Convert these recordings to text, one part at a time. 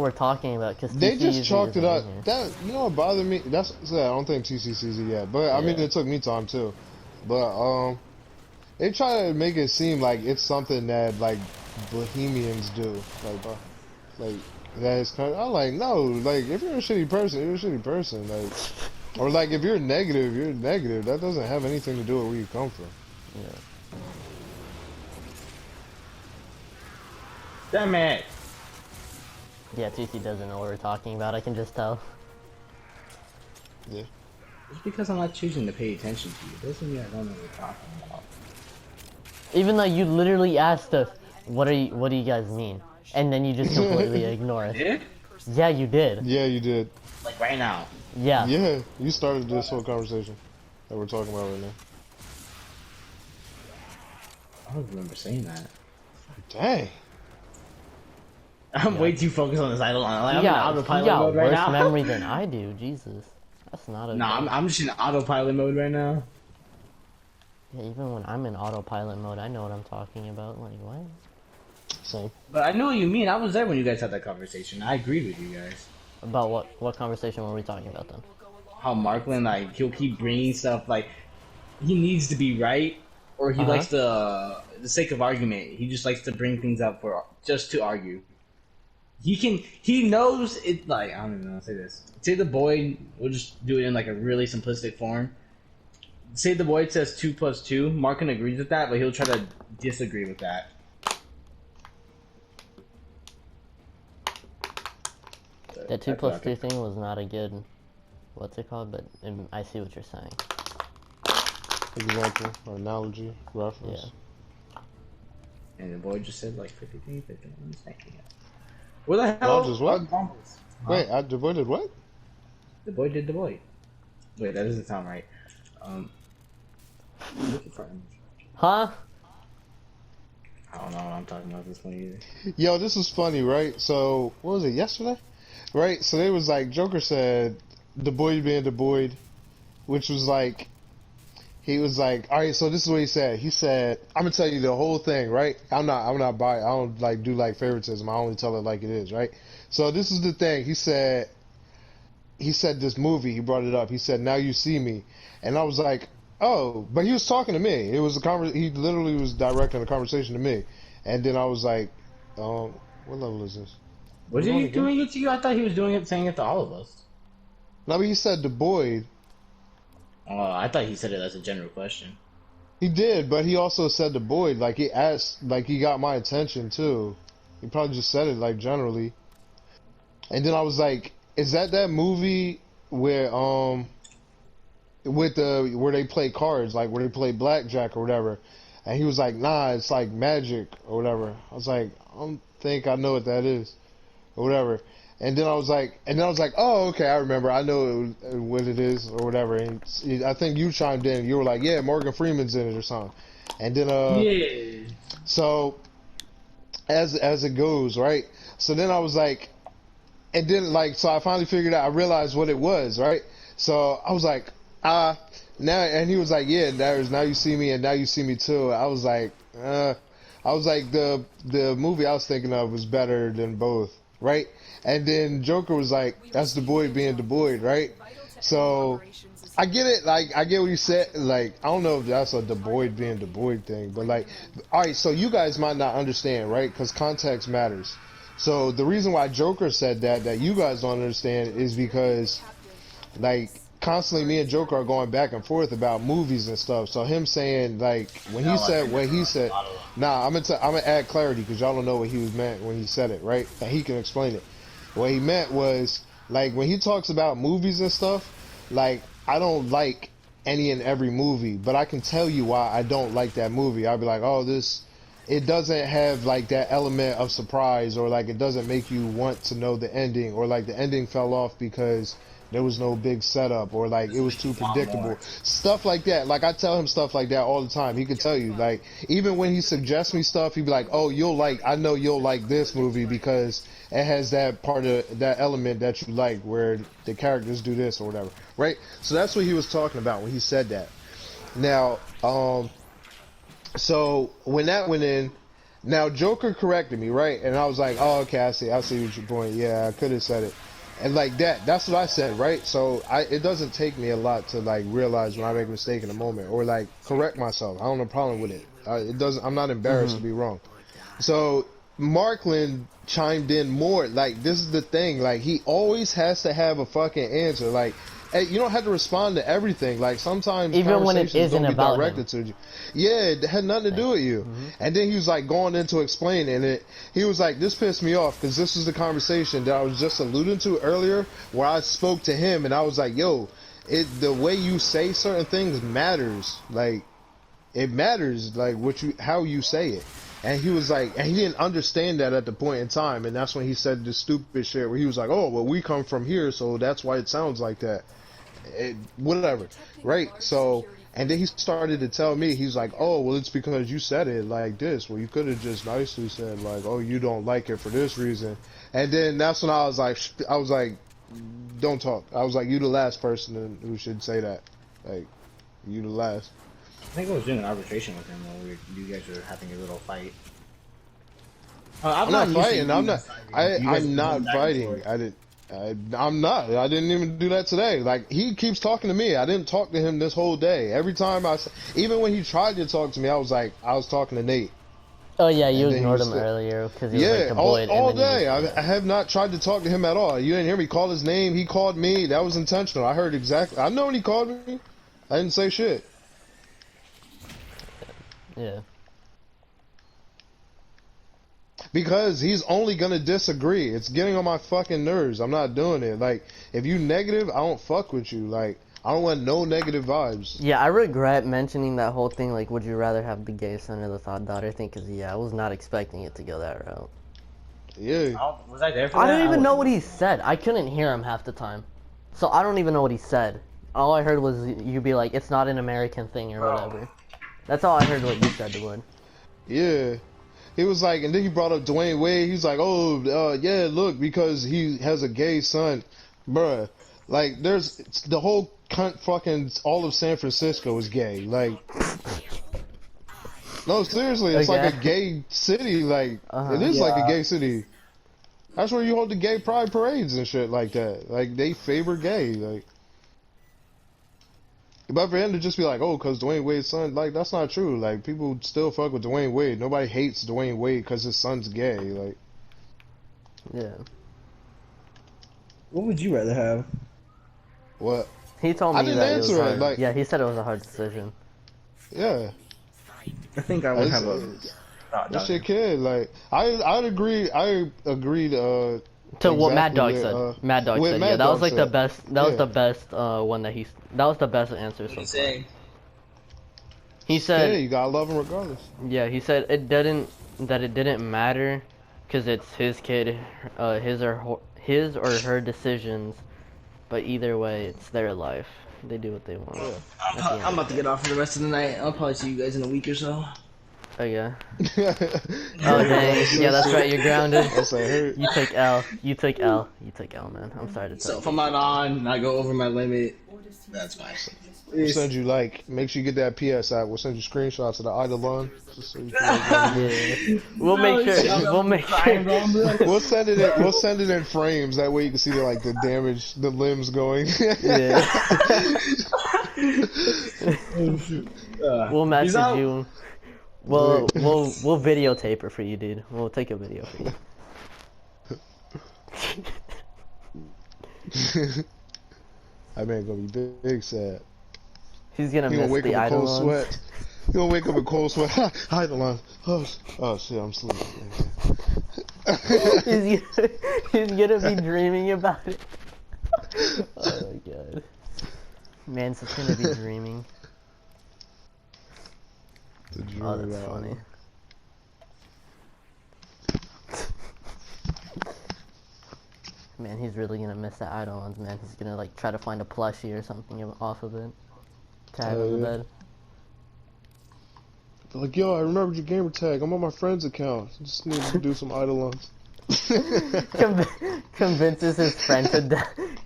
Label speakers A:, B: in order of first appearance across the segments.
A: we're talking about because
B: They just chalked it up. That, you know what bothered me? That's I don't think TC sees it yet, but I mean it took me time too. But they try to make it seem like it's something that like Bohemians do, like that is kind of. I'm like, no, like if you're a shitty person, you're a shitty person, like, or like if you're negative, you're negative. That doesn't have anything to do with where you come from.
A: Yeah.
C: Damn it!
A: Yeah, TC doesn't know what we're talking about. I can just tell.
B: Yeah.
C: Just because I'm not choosing to pay attention to you doesn't mean I don't know what you're talking about.
A: Even though you literally asked us, what do you guys mean? And then you just completely ignore it.
C: Did?
A: Yeah, you did.
B: Yeah, you did.
C: Like right now.
A: Yeah.
B: Yeah, you started this whole conversation that we're talking about right now.
C: I don't remember saying that.
B: Dang.
C: I'm way too focused on this idle line. Like, I'm in
A: Yeah,
C: autopilot mode right
A: worse
C: now.
A: memory than I do. Jesus, that's not a.
C: Nah, I'm just in autopilot mode right now.
A: Yeah, even when I'm in autopilot mode, I know what I'm talking about. Like what?
B: Same.
C: But I know what you mean. I was there when you guys had that conversation. I agreed with you guys.
A: About what? What conversation were we talking about then?
C: How Markland, like, he'll keep bringing stuff like he needs to be right, or he likes the sake of argument. He just likes to bring things up for just to argue. He knows it. Like, I don't even know how to say this. Say the Boyd, we'll just do it in like a really simplistic form. Say the Boyd says 2 + 2. Markin agrees with that, but he'll try to disagree with that.
A: The 2 + 2 thing was not a good. What's it called? But I see what you're saying.
B: Example, or analogy, reference.
A: Yeah.
C: And the Boyd just said like 53, 51, thank you. Where the hell?
B: Just what?
C: Huh?
B: Wait, I avoided what?
C: The Boyd did the Boyd. Wait, that doesn't sound right.
A: Huh?
C: I don't know what I'm talking about this one either.
B: Yo, this was funny, right? So, what was it, yesterday? Right? So they was like, Joker said, the Boyd being the Boyd, which was like, he was like, all right, so this is what he said. He said, I'm gonna tell you the whole thing, right? I'm not biased. I don't like do like favoritism. I only tell it like it is, right? So this is the thing. He said this movie. He brought it up. He said, "Now You See Me," and I was like, oh, but he was talking to me. It was a he literally was directing a conversation to me, and then I was like, what level is this?
C: Was he doing it to you? I thought he was doing it, saying it to all of us.
B: No, but he said the Boyd.
C: Oh, I thought he said it as a general question.
B: He did, but he also said the Boyd. Like he asked, like he got my attention too. He probably just said it like generally. And then I was like, "Is that movie where where they play cards, like where they play blackjack or whatever?" And he was like, "Nah, it's like magic or whatever." I was like, "I don't think I know what that is, or whatever." And then I was like, "Oh, okay, I remember. I know what it is or whatever." And I think you chimed in. You were like, "Yeah, Morgan Freeman's in it or something." And then
C: yeah.
B: So as it goes, right? So then I was like, and then like, so I finally figured out. I realized what it was, right? So I was like, now. And he was like, "Yeah, there's Now You See Me and Now You See Me Too." I was like, the movie I was thinking of was better than both, right? And then Joker was like, "That's the Boyd being the Boyd," right? So I get it. Like, I get what you said. Like, I don't know if that's the Boyd being the Boyd thing, but like, all right. So you guys might not understand, right? Because context matters. So the reason why Joker said that you guys don't understand is because, like, constantly me and Joker are going back and forth about movies and stuff. So him saying, like, when he said what he said, I'm gonna add clarity because y'all don't know what he was meant when he said it, right? And he can explain it. What he meant was, like, when he talks about movies and stuff, like, I don't like any and every movie, but I can tell you why I don't like that movie. I'll be like, oh, it doesn't have, like, that element of surprise, or, like, it doesn't make you want to know the ending, or, like, the ending fell off because there was no big setup, or, like, it was too predictable. Stuff like that. Like, I tell him stuff like that all the time. He could tell you, like, even when he suggests me stuff, he'd be like, oh, I know you'll like this movie because it has that part of that element that you like, where the characters do this or whatever, right? So that's what he was talking about when he said that. Now, so when that went in, Now Joker corrected me, right? And I was like, oh, okay, I see what your point. Yeah, I could have said it. And like that's what I said, right? So it doesn't take me a lot to like realize when I make a mistake in a moment or like correct myself. I don't have a problem with it. It doesn't. I'm not embarrassed to be wrong. So Markland chimed in more. Like, this is the thing. Like, he always has to have a fucking answer. Like, hey, you don't have to respond to everything. Like, sometimes
A: even when it
B: conversations
A: isn't
B: don't get
A: about
B: directed
A: him.
B: to you. Yeah, it had nothing to do with you. And then he was like going into explaining it. He was like, this pissed me off because this was the conversation that I was just alluding to earlier, where I spoke to him and I was like, yo, the way you say certain things matters. Like, it matters, like how you say it. And he was like, and he didn't understand that at the point in time, and that's when he said this stupid shit where he was like, oh, well, we come from here, so that's why it sounds like that. Whatever, right? So, and then he started to tell me, he's like, oh, well, it's because you said it like this. Well, you could have just nicely said like, oh, you don't like it for this reason. And then that's when I was like, don't talk. I was like, you the last person who should say that. Like, you the last.
C: I think I was doing an arbitration with him while you guys were having a little fight. I'm
B: not fighting. I'm not
C: fighting.
B: I'm not. I didn't even do that today. Like, he keeps talking to me. I didn't talk to him this whole day. Every time even when he tried to talk to me, I was talking to Nate.
A: Oh yeah, you ignored him earlier because he was like deployed.
B: all day. I have not tried to talk to him at all. You didn't hear me call his name. He called me. That was intentional. I heard exactly. I know when he called me. I didn't say shit.
A: Yeah.
B: Because he's only gonna disagree. It's getting on my fucking nerves. I'm not doing it. Like, if you negative, I don't fuck with you. Like, I don't want no negative vibes.
A: Yeah, I regret mentioning that whole thing, like, would you rather have the gay son or the thought daughter thing? Because, yeah, I was not expecting it to go that route.
B: Yeah.
C: Was I there for
A: I
C: that?
A: don't even know what he said. I couldn't hear him half the time. So I don't even know what he said. All I heard was you be like, it's not an American thing or whatever. That's all I heard what you said, Wood.
B: Yeah. He was like, and then he brought up Dwayne Wade. He's like, oh, yeah, look, because he has a gay son. Bruh. Like, there's the whole fucking all of San Francisco is gay. Like, no, seriously, it's like a gay city. Like, it is like a gay city. That's where you hold the gay pride parades and shit like that. Like, they favor gay. Like, but for him to just be like, oh, because Dwayne Wade's son, like, that's not true. Like, people still fuck with Dwayne Wade. Nobody hates Dwayne Wade because his son's gay. Like,
A: yeah.
D: What would you rather have?
B: What?
A: He told me
B: I didn't
A: that it was
B: answer it.
A: hard.
B: Like,
A: yeah, he said it was a hard decision.
B: Yeah.
D: I think I would have a.
B: That shit kid. Like, I'd agree. I agreed.
A: To what Mad Dog
B: with,
A: said. Mad Dog said, yeah, that was like the best. That was the best one that he. That was the best answer so far. He said,
B: yeah, you gotta love him regardless.
A: yeah, he said it didn't matter, cause it's his kid, his or her decisions, but either way, it's their life. They do what they want.
C: I'm about to get off for the rest of the night. I'll probably see you guys in a week or so.
A: Oh yeah. Oh dang. Yeah, that's right. You're grounded. You take L. You take L. You take L, man. I'm sorry to tell
C: So
A: you.
C: if I'm not on and I go over my limit, that's fine.
B: We'll send you make sure you get that PS app. We'll send you screenshots of the Eidolon. Just so you can
A: Yeah. We'll make sure. We'll make sure.
B: We'll send it. We'll send it in frames. That way you can see the damage, the limbs going.
A: Yeah. We'll message you. We'll videotape it for you, dude. We'll take a video for you.
B: That man gonna be big sad.
A: He's gonna
B: He
A: miss
B: gonna wake
A: the
B: up in cold
A: Eidolons.
B: sweat. He gonna wake up in cold sweat. Eidolon. Oh shit, I'm sleeping.
A: he's gonna be dreaming about it. Oh my god. Man's just gonna be dreaming. Oh, that's funny. Man, he's really gonna miss the Eidolons, man. He's gonna like try to find a plushie or something off of it to have in the bed.
B: Like, yo, I remembered your gamer tag. I'm on my friend's account. Just need to do some Eidolons.
A: Convinces his friend to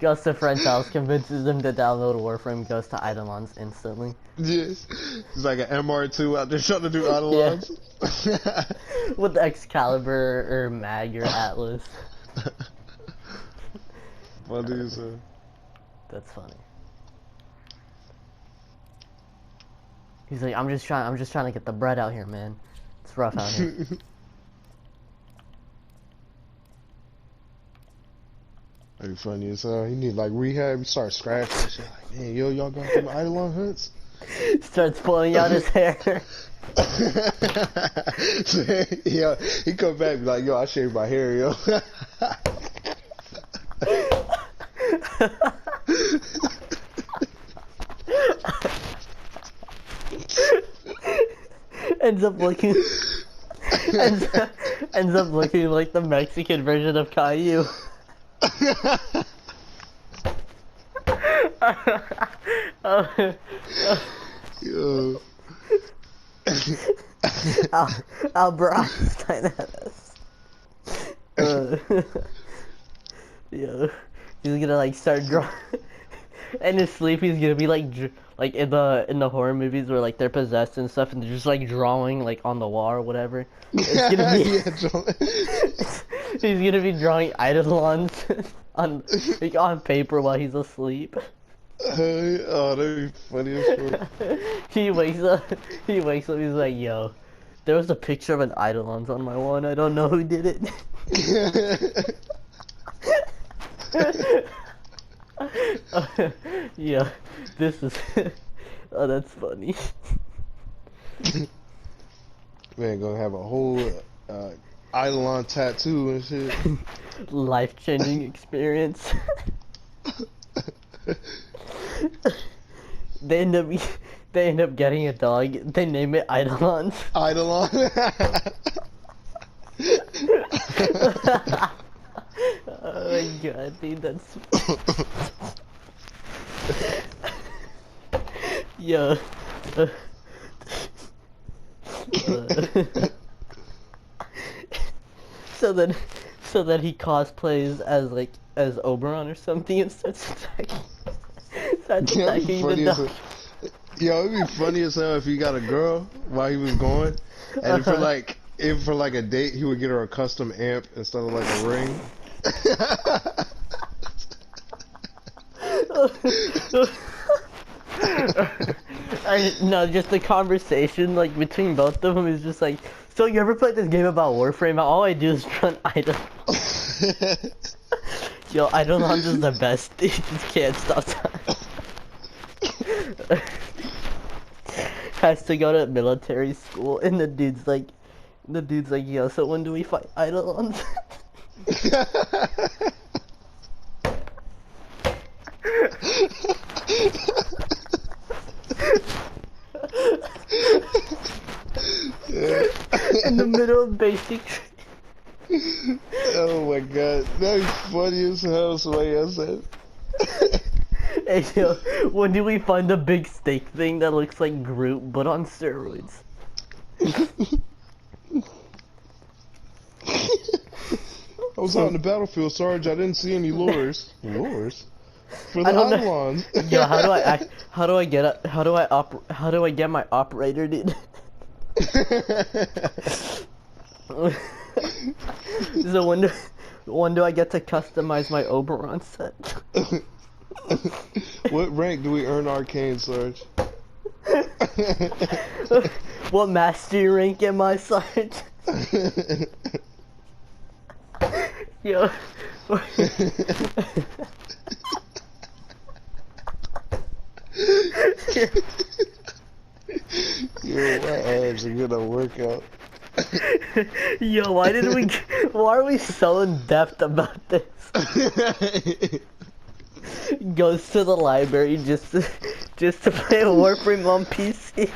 A: goes to friend's house, convinces him to download Warframe, goes to Eidolons instantly.
B: Yes. It's like an MR2 out there trying to do Eidolons.
A: With Excalibur or Mag or Atlas.
B: Funny as hell.
A: That's funny. He's like, I'm just trying to get the bread out here, man. It's rough out here.
B: That'd be funny as hell. He need like rehab. He start scratching and shit. Like, man, yo, y'all got them Eidolon hunts?
A: Starts pulling out his hair.
B: Yeah, he come back and be like, yo, I shaved my hair, yo.
A: ends up looking like the Mexican version of Caillou.
B: Yo.
A: Albert Einstein. Yeah, he's gonna like start drawing. In his sleep, he's gonna be like in the horror movies where like they're possessed and stuff, and they're just like drawing like on the wall or whatever. It's gonna be, he's gonna be drawing Eidolons on paper while he's asleep.
B: Oh, that'd be funny as fuck.
A: He wakes up. He's like, "Yo, there was a picture of an Eidolons on my wall, and I don't know who did it." Yeah, this is. Oh, that's funny.
B: Man, gonna have a whole Eidolon tattoo and shit.
A: Life-changing experience. They end up getting a dog. They name it Eidolons.
B: Eidolon.
A: Oh my god, dude, that's. Yo. So then he cosplays as Oberon or something and starts attacking the dog.
B: Yo, it'd be funny as hell if he got a girl while he was going, and for like a date he would get her a custom amp instead of like a ring.
A: No, just the conversation like between both of them is just like, so you ever played this game about Warframe? All I do is run Eidolons. Yo, Eidolons is the best. You just can't stop time. Has to go to military school, and the dude's like, yo, so when do we fight Eidolons? In the middle of basic.
B: Oh my god, that'd be funny as hell. Somebody else said.
A: Hey yo, when do we find the big steak thing that looks like Groot but on steroids?
B: I was out in the battlefield, Sarge. I didn't see any lures. Lures? For the Eidolons.
A: Yo, how do I get my operator, dude? So when do I get to customize my Oberon set?
B: What rank do we earn arcane, Sarge?
A: What mastery rank am I, Sarge? Yo.
B: Yo, my abs are gonna work out.
A: Yo, why are we so in depth about this? Goes to the library just to play Warframe on PC.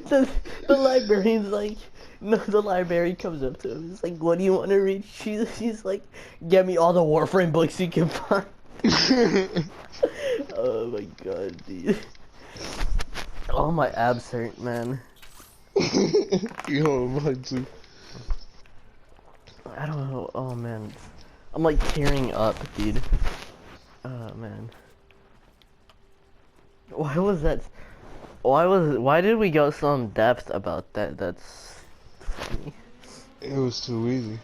A: So the librarian's like, no, the librarian comes up to him. He's like, what do you want to read? She's like, get me all the Warframe books you can find. Oh my god, dude. All my abs hurt, man.
B: Yo, mine too.
A: I don't know. Oh man, I'm like tearing up, dude. Oh man. Why was that? Why did we go so in depth about that? That's funny.
B: It was too easy.